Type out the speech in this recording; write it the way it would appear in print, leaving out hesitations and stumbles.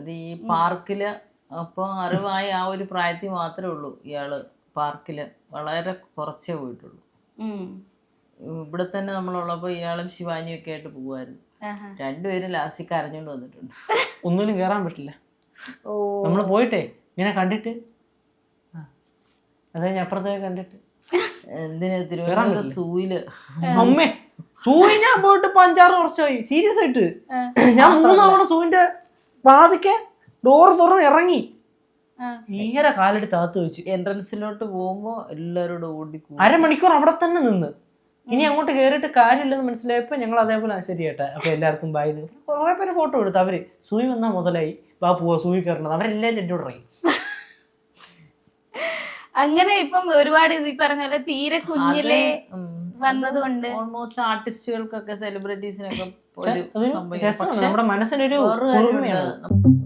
അത് ഈ പാർക്കില് അപ്പൊ അറിവായി ആ ഒരു പ്രായത്തിൽ മാത്രമേ ഉള്ളൂ ഇയാള് പാർക്കില് വളരെ കുറച്ചേ പോയിട്ടുള്ളൂ. ഇവിടെ തന്നെ നമ്മളുള്ളപ്പോ ഇയാളും ശിവാനിയും ഒക്കെ ആയിട്ട് പോകുമായിരുന്നു. രണ്ടുപേരും ലാസ്റ്റിൽ കരഞ്ഞോണ്ട് വന്നിട്ടുണ്ട്. ഒന്നിനും കേറാൻ പറ്റില്ല. നമ്മള് പോയിട്ടേ ഇങ്ങനെ കണ്ടിട്ട് അതായത് അപ്പുറത്തേക്ക് കണ്ടിട്ട് എന്തിനാ തിരുവനന്തപുരം സൂയില് അമ്മേ സൂയി ഞാൻ പോയിട്ട് 5-6 വർഷമായി. സീരിയസ് ആയിട്ട് ഞാൻ 3 തവണ സൂവിന്റെ വാതിക്കെ ഡോറ് തുറന്ന് ഇറങ്ങി ഭീകര കാലെടുത്ത് അകത്ത് വെച്ച്. എൻട്രൻസിലോട്ട് പോകുമ്പോ എല്ലാവരോടും ഓടി 1/2 മണിക്കൂർ അവിടെ തന്നെ നിന്ന്. ഇനി അങ്ങോട്ട് കയറിയിട്ട് കാര്യമില്ലെന്ന് മനസ്സിലായപ്പോ ഞങ്ങൾ അതേപോലെ ശരിയേട്ടാ അപ്പൊ എല്ലാവർക്കും ബായ്. കുറെ പേര് ഫോട്ടോ എടുത്തു. അവര് സൂയി വന്നാ മുതലായി വാ പോവാ സൂയി കയറണത് അവരെല്ലാവരും എൻ്റെ കൂടെ ഇറങ്ങി. അങ്ങനെ ഇപ്പം ഒരുപാട് ഈ പറഞ്ഞ പോലെ തീരെ കുഞ്ഞിലെ വന്നതുകൊണ്ട് ഓൾമോസ്റ്റ് ആർട്ടിസ്റ്റുകൾക്കൊക്കെ സെലിബ്രിറ്റീസിനൊക്കെ നമ്മുടെ മനസ്സിനൊരു